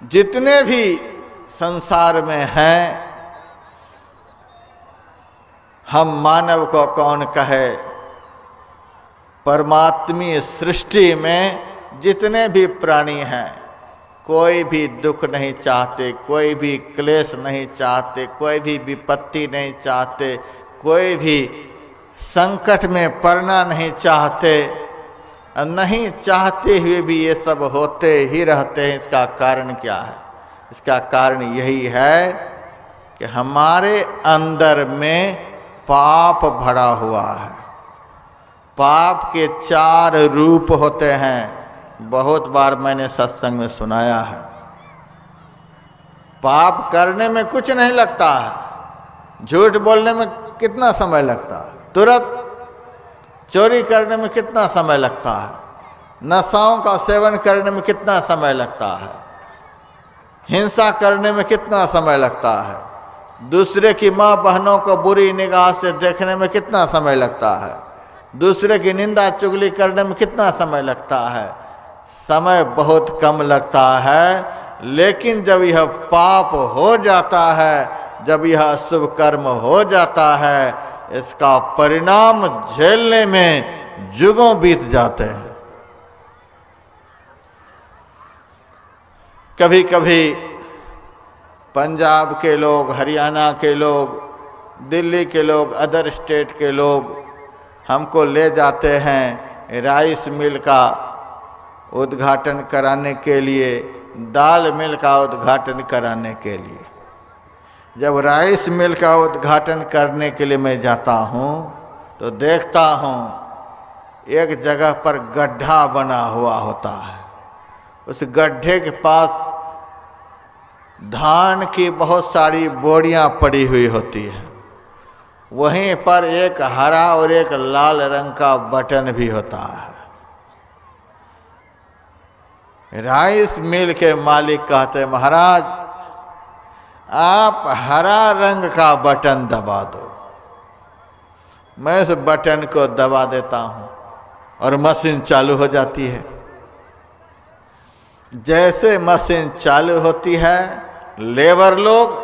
जितने भी संसार में हैं, हम मानव को कौन कहे, परमात्मीय सृष्टि में जितने भी प्राणी हैं, कोई भी दुख नहीं चाहते, कोई भी क्लेश नहीं चाहते, कोई भी विपत्ति नहीं चाहते, कोई भी संकट में पड़ना नहीं चाहते। नहीं चाहते हुए भी ये सब होते ही रहते हैं। इसका कारण क्या है? इसका कारण यही है कि हमारे अंदर में पाप भरा हुआ है। पाप के 4 रूप होते हैं। बहुत बार मैंने सत्संग में सुनाया है। पाप करने में कुछ नहीं लगता है। झूठ बोलने में कितना समय लगता है, तुरंत। चोरी करने में कितना समय लगता है, नशाओं का सेवन करने में कितना समय लगता है, हिंसा करने में कितना समय लगता है, दूसरे की मां बहनों को बुरी निगाह से देखने में कितना समय लगता है, दूसरे की निंदा चुगली करने में कितना समय लगता है। समय बहुत कम लगता है। लेकिन जब यह पाप हो जाता है, जब यह अशुभ कर्म हो जाता है, इसका परिणाम झेलने में युगों बीत जाते हैं। कभी कभी पंजाब के लोग, हरियाणा के लोग, दिल्ली के लोग, अदर स्टेट के लोग हमको ले जाते हैं राइस मिल का उद्घाटन कराने के लिए, दाल मिल का उद्घाटन कराने के लिए। जब राइस मिल का उद्घाटन करने के लिए मैं जाता हूं तो देखता हूं एक जगह पर गड्ढा बना हुआ होता है। उस गड्ढे के पास धान की बहुत सारी बोरियां पड़ी हुई होती है। वहीं पर एक हरा और एक लाल रंग का बटन भी होता है। राइस मिल के मालिक कहते, महाराज आप हरा रंग का बटन दबा दो। मैं उस बटन को दबा देता हूं और मशीन चालू हो जाती है। जैसे मशीन चालू होती है, लेबर लोग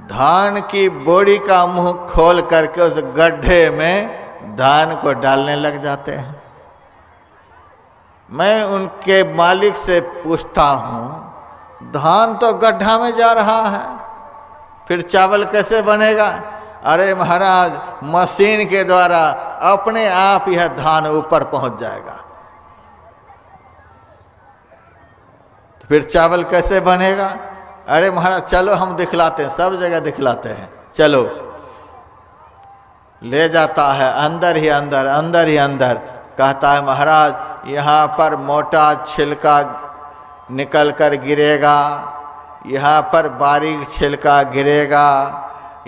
धान की बोरी का मुंह खोल करके उस गड्ढे में धान को डालने लग जाते हैं। मैं उनके मालिक से पूछता हूं, धान तो गड्ढा में जा रहा है, फिर चावल कैसे बनेगा? अरे महाराज, मशीन के द्वारा अपने आप यह धान ऊपर पहुंच जाएगा। तो फिर चावल कैसे बनेगा? अरे महाराज चलो हम दिखलाते हैं, सब जगह दिखलाते हैं, चलो। ले जाता है अंदर ही अंदर, अंदर ही अंदर। कहता है, महाराज यहां पर मोटा छिलका निकल कर गिरेगा, यहां पर बारीक छिलका गिरेगा,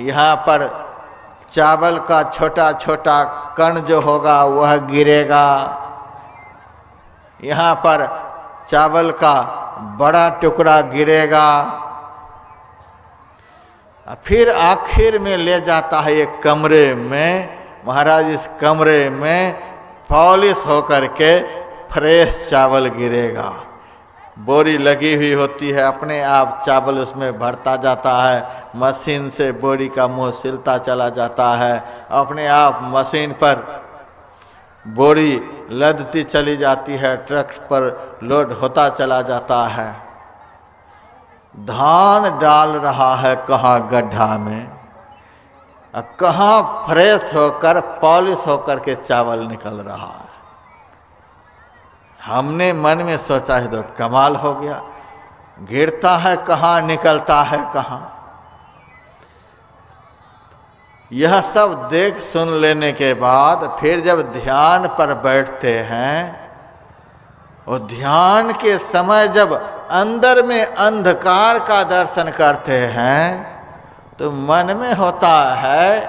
यहां पर चावल का छोटा छोटा कण जो होगा वह गिरेगा, यहां पर चावल का बड़ा टुकड़ा गिरेगा। फिर आखिर में ले जाता है एक कमरे में। महाराज इस कमरे में पॉलिश होकर के फ्रेश चावल गिरेगा। बोरी लगी हुई होती है, अपने आप चावल उसमें भरता जाता है। मशीन से बोरी का मुंह सिलता चला जाता है। अपने आप मशीन पर बोरी लदती चली जाती है, ट्रक पर लोड होता चला जाता है। धान डाल रहा है कहाँ गड्ढा में, कहाँ फ्रेश होकर पॉलिश होकर के चावल निकल रहा है। हमने मन में सोचा है तो कमाल हो गया, गिरता है कहाँ, निकलता है कहाँ। यह सब देख सुन लेने के बाद फिर जब ध्यान पर बैठते हैं, और ध्यान के समय जब अंदर में अंधकार का दर्शन करते हैं, तो मन में होता है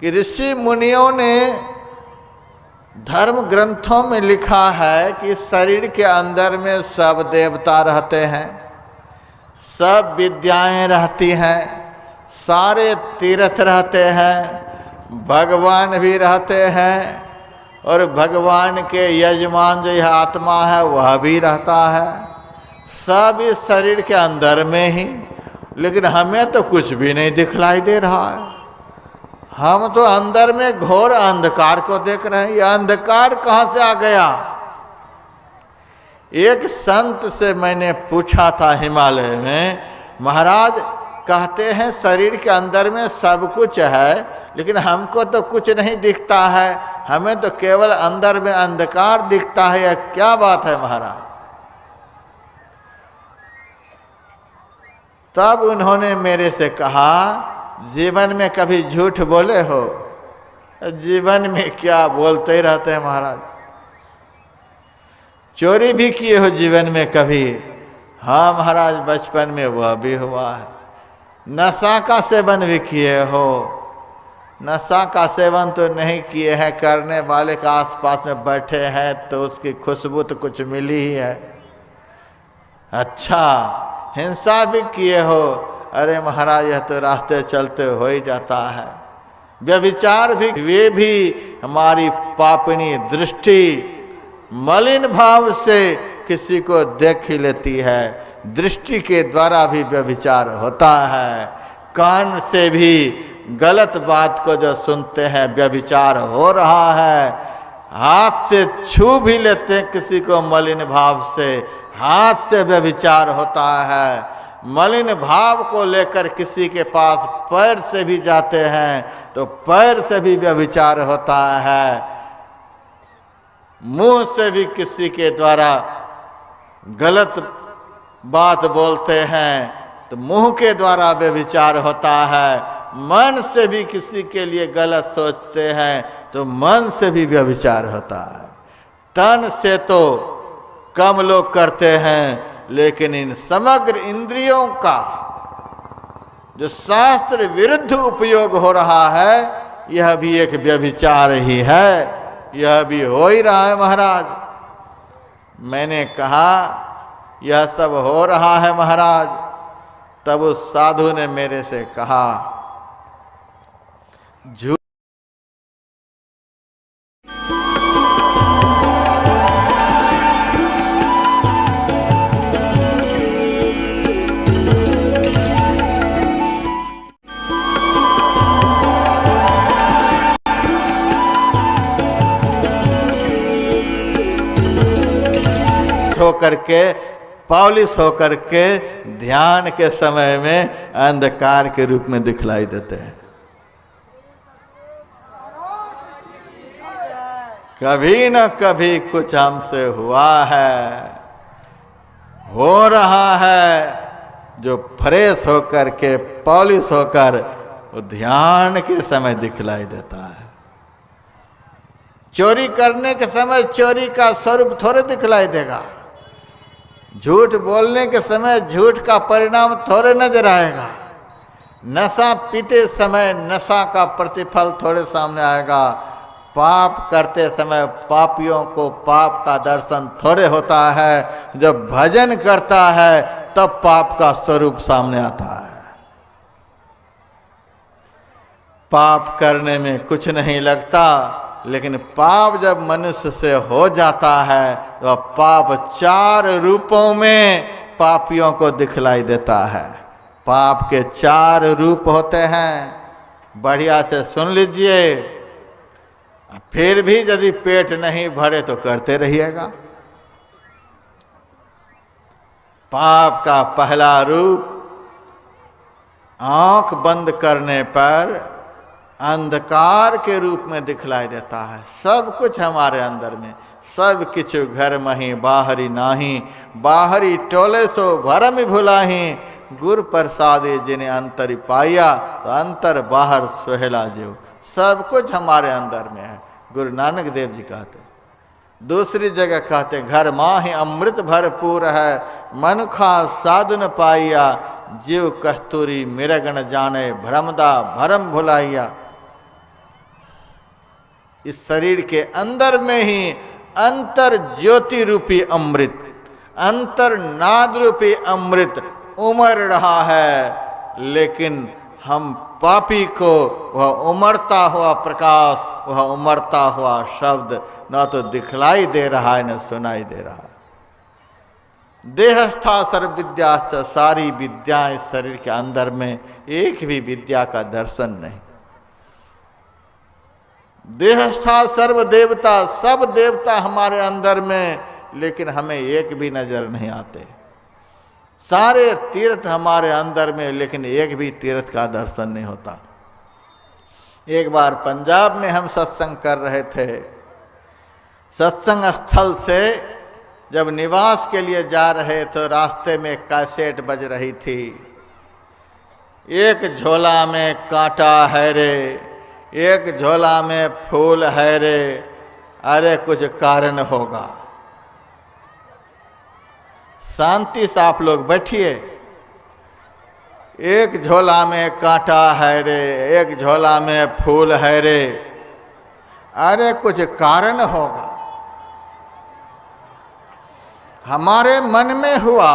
कि ऋषि मुनियों ने धर्म ग्रंथों में लिखा है कि शरीर के अंदर में सब देवता रहते हैं, सब विद्याएं रहती हैं, सारे तीर्थ रहते हैं, भगवान भी रहते हैं, और भगवान के यजमान जो यह आत्मा है वह भी रहता है। सब इस शरीर के अंदर में ही, लेकिन हमें तो कुछ भी नहीं दिखलाई दे रहा है। हम तो अंदर में घोर अंधकार को देख रहे हैं। यह अंधकार कहां से आ गया? एक संत से मैंने पूछा था हिमालय में, महाराज कहते हैं शरीर के अंदर में सब कुछ है, लेकिन हमको तो कुछ नहीं दिखता है, हमें तो केवल अंदर में अंधकार दिखता है, यह क्या बात है महाराज? तब उन्होंने मेरे से कहा, जीवन में कभी झूठ बोले हो? जीवन में क्या, बोलते ही रहते हैं महाराज। चोरी भी किए हो जीवन में कभी? हाँ महाराज, बचपन में वह भी हुआ है। नशा का सेवन भी किए हो? नशा का सेवन तो नहीं किए हैं, करने वाले का आसपास में बैठे हैं तो उसकी खुशबू तो कुछ मिली ही है। अच्छा, हिंसा भी किए हो? अरे महाराज, यह तो रास्ते चलते हो ही जाता है। व्यभिचार भी, वे भी हमारी पापनी दृष्टि मलिन भाव से किसी को देख ही लेती है। दृष्टि के द्वारा भी व्यभिचार होता है। कान से भी गलत बात को जो सुनते हैं व्यभिचार हो रहा है। हाथ से छू भी लेते हैं किसी को मलिन भाव से, हाथ से व्यभिचार होता है। मलिन भाव को लेकर किसी के पास पैर से भी जाते हैं तो पैर से भी व्यभिचार होता है। मुंह से भी किसी के द्वारा गलत बात बोलते हैं तो मुंह के द्वारा व्यभिचार होता है। मन से भी किसी के लिए गलत सोचते हैं तो मन से भी व्यभिचार होता है। तन से तो कम लोग करते हैं, लेकिन इन समग्र इंद्रियों का जो शास्त्र विरुद्ध उपयोग हो रहा है, यह भी एक व्यभिचार ही है। यह भी हो ही रहा है महाराज। मैंने कहा यह सब हो रहा है महाराज। तब उस साधु ने मेरे से कहा, झूठ होकर के, पॉलिश होकर के ध्यान के समय में अंधकार के रूप में दिखलाई देते हैं। कभी न कभी कुछ हमसे हुआ है, हो रहा है, जो फ्रेश होकर के, पॉलिश होकर वो ध्यान के समय दिखलाई देता है। चोरी करने के समय चोरी का स्वरूप थोड़े दिखलाई देगा। झूठ बोलने के समय झूठ का परिणाम थोड़े नजर आएगा। नशा पीते समय नशा का प्रतिफल थोड़े सामने आएगा। पाप करते समय पापियों को पाप का दर्शन थोड़े होता है। जब भजन करता है तब पाप का स्वरूप सामने आता है। पाप करने में कुछ नहीं लगता, लेकिन पाप जब मनुष्य से हो जाता है तो पाप 4 रूपों में पापियों को दिखलाई देता है। पाप के 4 रूप होते हैं। बढ़िया से सुन लीजिए। फिर भी यदि पेट नहीं भरे तो करते रहिएगा। पाप का पहला रूप, आंख बंद करने पर अंधकार के रूप में दिखलाई देता है। सब कुछ हमारे अंदर में, सब किछु घर मही बाहरी नाही, बाहरी टोले सो भरम भुलाही, गुर प्रसादे जिन्हें अंतर पाया, तो अंतर बाहर सुहेला जो। सब कुछ हमारे अंदर में है। गुरु नानक देव जी कहते। दूसरी जगह कहते, घर माही अमृत भरपूर है, मनुखा साधु न पाइया, जीव कस्तूरी मिरगन जाने, भ्रमदा भरम भुलाइया। इस शरीर के अंदर में ही अंतर ज्योति रूपी अमृत, अंतर नाद रूपी अमृत उमड़ रहा है, लेकिन हम पापी को वह उमड़ता हुआ प्रकाश, वह उमड़ता हुआ शब्द न तो दिखलाई दे रहा है न सुनाई दे रहा है। देहस्था सर्व विद्याश्च, सारी विद्याएं शरीर के अंदर में, एक भी विद्या का दर्शन नहीं। देहस्था सर्व देवता, सब देवता हमारे अंदर में, लेकिन हमें एक भी नजर नहीं आते। सारे तीर्थ हमारे अंदर में, लेकिन एक भी तीर्थ का दर्शन नहीं होता। एक बार पंजाब में हम सत्संग कर रहे थे। सत्संग स्थल से जब निवास के लिए जा रहे तो रास्ते में कैसेट बज रही थी। एक झोला में कांटा है रे, एक झोला में फूल है रे, अरे कुछ कारण होगा। शांति से आप लोग बैठिए। एक झोला में कांटा है रे, एक झोला में फूल है रे, अरे कुछ कारण होगा। हमारे मन में हुआ,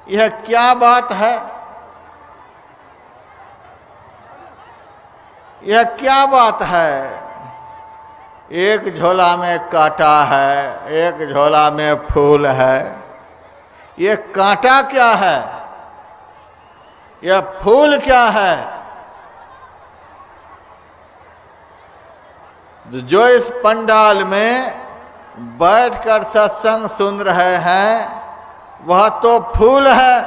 यह क्या बात है, यह क्या बात है। एक झोला में कांटा है, एक झोला में फूल है, यह कांटा क्या है, यह फूल क्या है। जो इस पंडाल में बैठकर सत्संग सुन रहे हैं वह तो फूल है,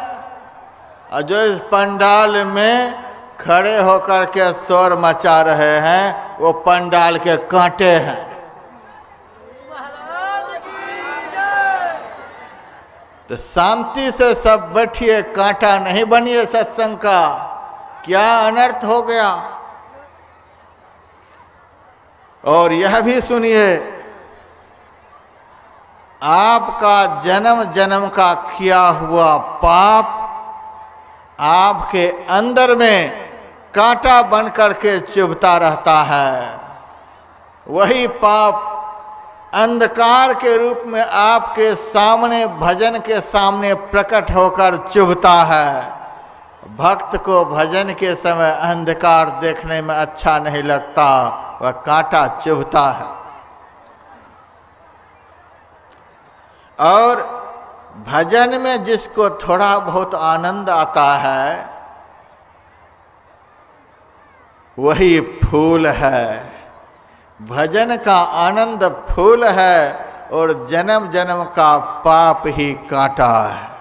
और जो इस पंडाल में खड़े होकर के शोर मचा रहे हैं वो पंडाल के कांटे हैं। तो शांति से सब बैठिए, कांटा नहीं बनिए सत्संग का। क्या अनर्थ हो गया। और यह भी सुनिए, आपका जन्म जन्म का किया हुआ पाप आपके अंदर में कांटा बन करके चुभता रहता है। वही पाप अंधकार के रूप में आपके सामने, भजन के सामने प्रकट होकर चुभता है। भक्त को भजन के समय अंधकार देखने में अच्छा नहीं लगता, वह कांटा चुभता है। और भजन में जिसको थोड़ा बहुत आनंद आता है वही फूल है। भजन का आनंद फूल है और जन्म जन्म का पाप ही कांटा है।